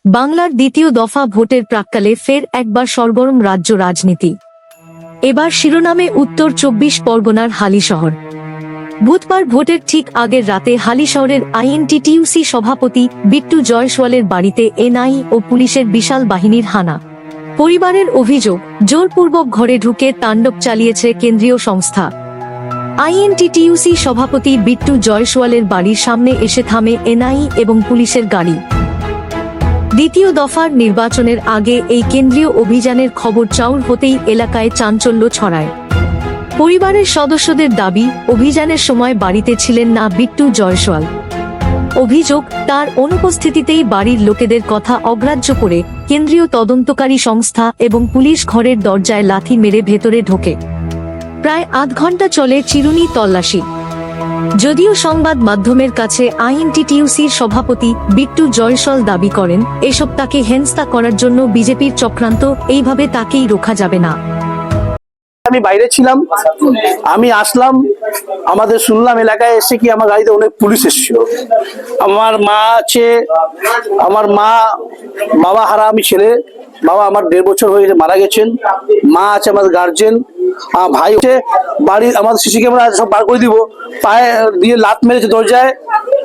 বাংলার দ্বিতীয় দফা ভোটের প্রাক্কালে ফের একবার সরগরম রাজ্য রাজনীতি। এবার শিরোনামে উত্তর ২৪ পরগনার হালিশহর। বুধবার ভোটের ঠিক আগের রাতে হালিশহরের আইএনটিটিইউসি সভাপতি বিট্টু জয়সওয়ালের বাড়িতে এনআই ও পুলিশের বিশাল বাহিনীর হানা। পরিবারের অভিযোগ, জোরপূর্বক ঘরে ঢুকে তাণ্ডব চালিয়েছে কেন্দ্রীয় সংস্থা। আইএনটিটিইউসি সভাপতি বিট্টু জয়সওয়ালের বাড়ির সামনে এসে থামে এনআই এবং পুলিশের গাড়ি। দ্বিতীয় দফার নির্বাচনের আগে এই কেন্দ্রীয় অভিযানের খবর চাউর হতেই এলাকায় চাঞ্চল্য ছড়ায়। পরিবারের সদস্যদের দাবি, অভিযানের সময় বাড়িতে ছিলেন না বিট্টু জয়সওয়াল। অভিযোগ, তার অনুপস্থিতিতেই বাড়ির লোকেদের কথা অগ্রাহ্য করে কেন্দ্রীয় তদন্তকারী সংস্থা এবং পুলিশ ঘরের দরজায় লাথি মেরে ভেতরে ঢোকে। প্রায় আধ ঘন্টা চলে চিরুনি তল্লাশি। যদিও সংবাদ মাধ্যমের কাছে আইএনটিটিইউসির সভাপতি বিট্টু জয়সওয়াল দাবি করেন, এসব তাকে হেনস্থা করার জন্য বিজেপির চক্রান্ত, এইভাবে তাকেই রোখা যাবে না। আমি বাইরে ছিলাম, আমি আসলাম, আমাদের শুনলাম এলাকায় এসে কি আমার গাড়িতে অনেক পুলিশ এসেছিল। আমার মা আছে, আমার মা বাবা হারা আমি ছেলে, বাবা আমার ১.৫ বছর হয়ে মারা গেছেন, মা আছে আমাদের গার্জেন, ভাই হচ্ছে বাড়ি, আমাদের সিসি ক্যামেরা সব বার করে দিব, পায়ে দিয়ে লাত মেরেছে দরজায়,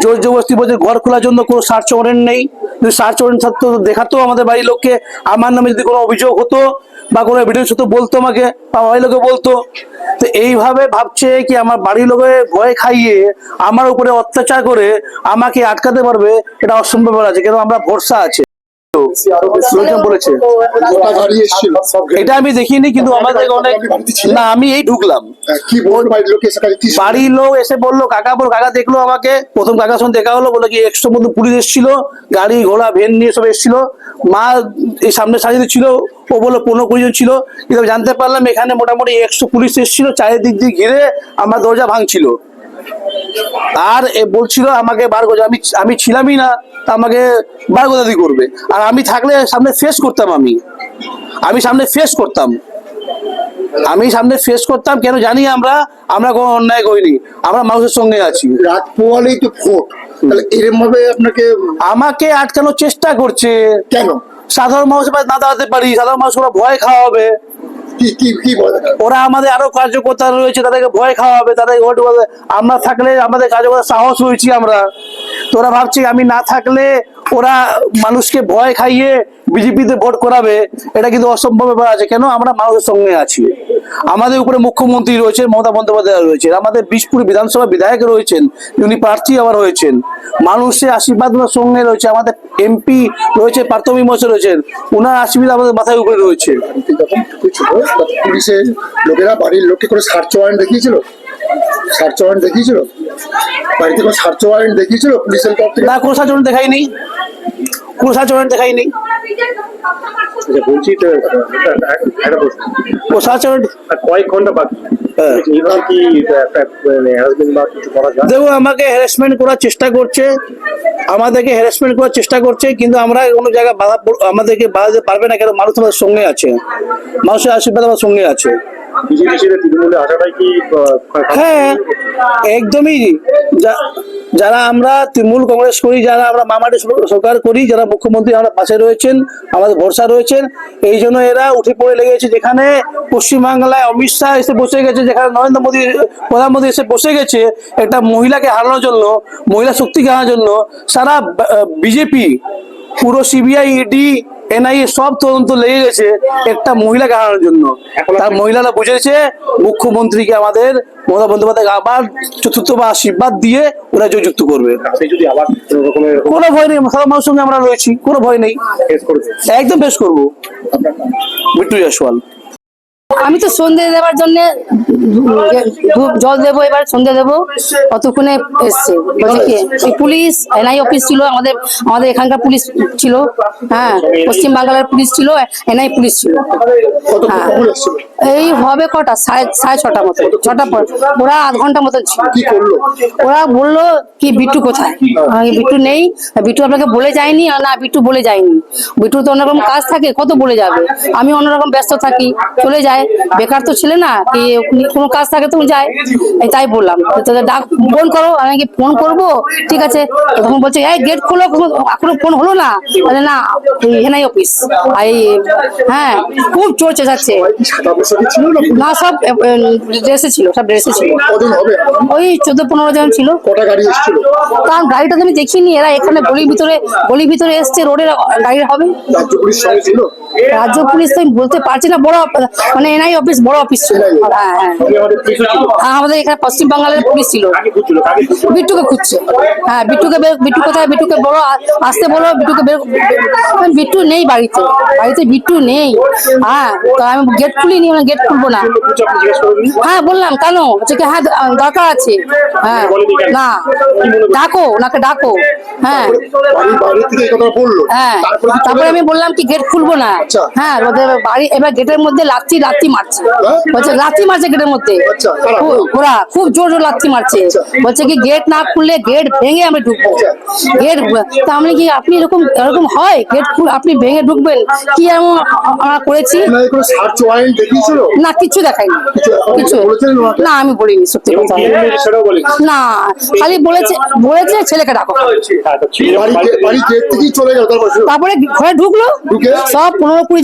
জোর জবরদস্তি বলছে ঘর খোলার জন্য। কোনো সার্চ ওয়ারেন্ট নেই, যদি সার্চ ওয়ারেন্ট থাকতো দেখাতো আমাদের বাড়ির লোককে, আমার নামে যদি কোনো অভিযোগ হতো বা কোনো এভিডেন্স হতো বলতো আমাকে, বা বাড়ির লোকে বলতো। তো এইভাবে ভাবছে কি আমার বাড়ির লোকে ভয় খাইয়ে আমার উপরে অত্যাচার করে আমাকে আটকাতে পারবে, এটা অসম্ভব আছে। কেন আমরা ভরসা আছে বলেছে, এটা আমি দেখিনি, কিন্তু আমাদের অনেক না, আমি এই ঢুকলাম, বাড়ির লোক এসে বললো কাকা, কাকা দেখলো আমাকে, প্রথম কাকার সঙ্গে দেখা হলো, বলে কি ১০০ মতো পুলিশ এসেছিল, গাড়ি ঘোড়া ভ্যান নিয়ে সব এসেছিল। মা এই সামনে সারিয়ে ছিল, ও বললো ১৫-২০ জন ছিল, কিন্তু জানতে পারলাম এখানে মোটামুটি ১০০ পুলিশ এসেছিল, চারিদিক দিয়ে ঘিরে আমার দরজা ভাঙছিল। আর এ বলছিল আমাকে বার করে, আমি ছিলামই না, আমাকে বার কোথা দিয়ে করবে। আর আমি থাকলে সামনে ফেস করতাম, আমি সামনে ফেস করতাম, কেন জানি আমরা কোনো অন্যায় করিনি, আমরা মানুষের সঙ্গে আছি। রাত পোয়ালেই তো ভোট, তাহলে এরকম ভাবে আমাকে আটকানোর চেষ্টা করছে। কেন? সাধারণ মানুষের পাশে না দাঁড়াতে পারি, সাধারণ মানুষ ওরা ভয় খাওয়া হবে। ওরা আমাদের আরো কার্যকর্তা রয়েছে, তাদেরকে ভয় খাওয়া হবে, তাদেরকে ভোট বলবে। আমরা থাকলে আমাদের কার্যকর্তা সাহস রয়েছি আমরা। তোরা ভাবছি আমি না থাকলে ওরা মানুষকে ভয় খাইয়ে বিজেপিতে ভোট করাবে, এটা কিন্তু অসম্ভব ব্যাপার আছে। কেন? আমরা মানুষের সঙ্গে আছি। আমাদের উপরে মুখ্যমন্ত্রী রয়েছেন, মমতা বন্দ্যোপাধ্যায় রয়েছেন, আমাদের বিশপুর বিধানসভা বিধায়ক রয়েছেন, উনি প্রার্থী আবার হয়েছেন, মানুষের আশীর্বাদ ওনার সঙ্গে রয়েছে। আমাদের এমপি রয়েছে, পার্থমী মহাশয় রয়েছেন, ওনার আশীর্বাদ আমাদের মাথায় উপরে রয়েছে। পুলিশের লোকেরা বাড়ির লোককে করে সার্চ ওয়ারেন্ট দেখিয়েছিল, বাড়িতে কোনো সার্চ ওয়ারেন্ট দেখিয়েছিল পুলিশের? না, কোনো সার্চ ওয়ারেন্ট দেখাইনি, বলছি তো কয়েক ঘন্টা বাকি, দেখো আমাকে হ্যারাসমেন্ট করার চেষ্টা করছে, কিন্তু আমরা কোনো জায়গায় আমাদেরকে বাধাতে পারবে না। কেন? মানুষ আমাদের সঙ্গে আছে, মানুষের আশীর্বাদ আমার সঙ্গে আছে। হ্যাঁ, একদমই। যারা আমরা তৃণমূল কংগ্রেস করি, যারা আমরা মামাটি সরকার করি, যারা মুখ্যমন্ত্রী আমরা পাশে রয়েছেন, আমাদের ভরসা রয়েছেন, এই জন্য এরা উঠে পড়ে লেগেছে। যেখানে পশ্চিমবাংলায় অমিত শাহ এসে বসে গেছে, যেখানে নরেন্দ্র মোদী প্রধানমন্ত্রী এসে বসে গেছে একটা মহিলাকে হারানোর জন্য, মহিলা শক্তিকে হারানোর জন্য, সারা বিজেপি, পুরো সিবিআই, ইডি, এনআইএ সব তদন্ত লেগে গেছে একটা মহিলাকে হারানোর জন্য। তার মহিলারা বুঝেছে মুখ্যমন্ত্রীকে, আমাদের মমতা বন্দ্যোপাধ্যায় আবার চতুর্থ বা আশীর্বাদ দিয়ে ওরা জয়যুক্ত করবে। কোনো ভয় নেই, সাধারণ মানুষের সঙ্গে আমরা রয়েছি, কোনো ভয় নেই, একদম ফেস করবো। বিট্টু জয়সওয়াল। আমি তো সন্ধে দেওয়ার জন্য জল দেবো, এবার সন্ধে দেবো, অতক্ষণে এসছে। বলছে কি পুলিশ, এনআই অফিস ছিল, আমাদের এখানকার পুলিশ ছিল, হ্যাঁ, পশ্চিম বাংলার পুলিশ ছিল, এনআই পুলিশ ছিল। হ্যাঁ, এই হবে কটা, সাড়ে ছটা মতো, ছটা পর ওরা আধ ঘন্টা মতন ছিল। কি করলো ওরা? বললো কি বিট্টু কোথায়, বিট্টু নেই, বিট্টু আপনাকে বলে যায়নি। না, বিট্টু বলে যায়নি, বিট্টু তো অন্যরকম কাজ থাকে, কত বলে যাবে, আমি অন্যরকম ব্যস্ত থাকি, চলে যায়। বেকার তো ছেলে না, কি কোনো কাজ থাকে তুমি যায়, এই তাই বললাম তোদের ডাক ফোন করো। আমি কি ফোন করবো, ঠিক আছে। তখন বলছে এই গেট খোলো, এখনো ফোন হলো না, বলে না এনআই অফিস। এই হ্যাঁ, খুব চোর চেঁচাচ্ছে। সাদা পোশাকে ছিল না পুলিশ? না, সব ড্রেসে ছিল, সব ড্রেসে ছিল। কদিন হবে? ওই 14-15 জন ছিল। কটা গাড়ি এসেছিল? কারণ গাড়িটা তো আমি দেখিনি, এরা এখানে গলির ভিতরে এসছে, রোডের গাড়ি হবে। রাজ্য পুলিশ সঙ্গে ছিল? রাজ্য পুলিশ তো আমি বলতে পারছি না, বড় মানে এনআই অফিস, বড় অফিস ছিল। হ্যাঁ হ্যাঁ, আমাদের এখানে পশ্চিম বাংলার পুলিশ ছিল। বিট্টুকে খুঁজছে। হ্যাঁ, বিট্টু কোথায়, বিট্টুকে বলো আসতে বলো, বিট্টুকে বিট্টু নেই বাড়িতে, বিট্টু নেই। হ্যাঁ, তো আমি গেট খুলিনি, গেট খুলবো না। হ্যাঁ বললাম কেন, হচ্ছে কি হ্যাঁ দরকার আছে। হ্যাঁ না, ডাকো ওনাকে, ডাকো। হ্যাঁ বাড়ির বাইরে থেকে এই কথা বললো? হ্যাঁ, তারপরে আমি বললাম কি গেট খুলবো না। হ্যাঁ, ওদের বাড়ি এবার গেটের মধ্যে লাথি মারছে, বলছে লাথি মারছে গেটের মধ্যে। ওরা খুব জোর লাথি মারছে, বলছে কি গেট না খুললে গেট ভেঙে আমি ঢুকবো। গেট তা আমি কি আপনি এরকম হয়, গেট আপনি ভেঙে ঢুকবেন, কি এমন আমরা করেছি? সার্চ ওয়ারেন্ট দেখিয়েছিল? না, কিচ্ছু দেখাইনি, কিছু না, আমি বলিনি সত্যি কথা। না, খালি বলেছে ছেলেকে ডাকো। বাড়ি গেট থেকেই চলে গেল? তারপরে ঘরে ঢুকলো, সব 15-20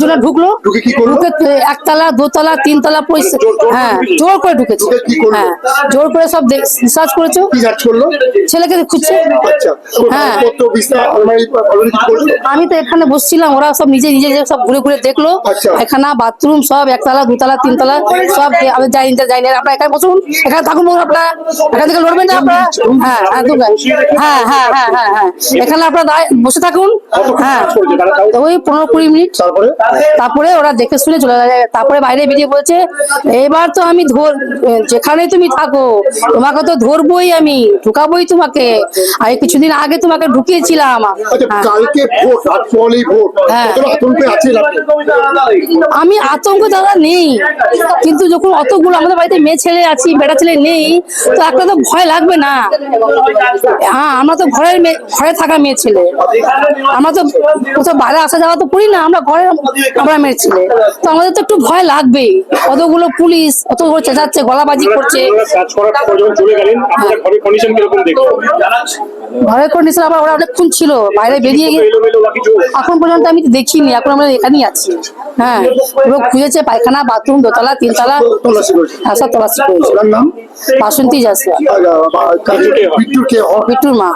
জন ঢুকলো। ঢুকে কি করলো? ঢুকে একতলা, দোতলা, তিনতলা, হ্যাঁ জোর করে ঢুকেছে। হ্যাঁ, জোর করে সব সার্চ করেছে। কি সার্চ করলো? ছেলেকে খুঁজছে। আচ্ছা, হ্যাঁ, কত বিস্তার আলমারি কি করলো? আমি তো এখানে বসছিলাম, ওরা সব নিজে সব ঘুরে দেখলো। আচ্ছা। এখানে বাথরুম সব একতলা, দুতলা, তিনতলা সব। আমি যাইনি, আপনারা এখানে বসুন, এখানে থাকুন, আপনারা এখান থেকে লড়বেন না আপনারা। হ্যাঁ একদম, হ্যাঁ হ্যাঁ হ্যাঁ হ্যাঁ হ্যাঁ, এখানে আপনারা বসে থাকুন। হ্যাঁ, ওই 15-20 মিনিট। তারপরে ওরা দেখে শুনে চলে যায়। তারপরে বাইরে বেরিয়ে বলছে এবার তো আমি যেখানে তুমি থাকো তোমাকে তো ধরবই, আমি ঢুকাবোই তোমাকে। আর কিছুদিন আগে তোমাকে ঢুকিয়েছিলাম। কালকে ভোট, আজকে ভোট, আতঙ্কে আছে? আমি আতঙ্ক দাদা নেই, কিন্তু যখন অতগুলো আমাদের বাড়িতে মেয়ে ছেলে আছি, বেটা ছেলে নেই, তো একটা তো ভয় লাগবে না। হ্যাঁ, আমরা তো ঘরে থাকা মেয়ে ছেলে, আমরা তো কোথাও বাইরে আসা যাওয়া তো করি না, আমরা মেয়ে ছেলে, তো আমাদের তো একটু ভয় লাগবেই। অতগুলো পুলিশ অতগুলো চেঁচাচ্ছে, গলাবাজি করছে। ঘরের কন্ডিশন আবার ওরা অনেকক্ষণ ছিল, বাইরে বেরিয়ে গিয়ে এখন পর্যন্ত আমি দেখিনি, এখন আমরা এখানেই আছি। হ্যাঁ, পুরো খুঁজেছে, পায়খানা, বাথরুম, দোতলা, তিনতলা, সব তল্লাশি করেছে। বাসন্তী জাসওয়াল, বিট্টুর মা।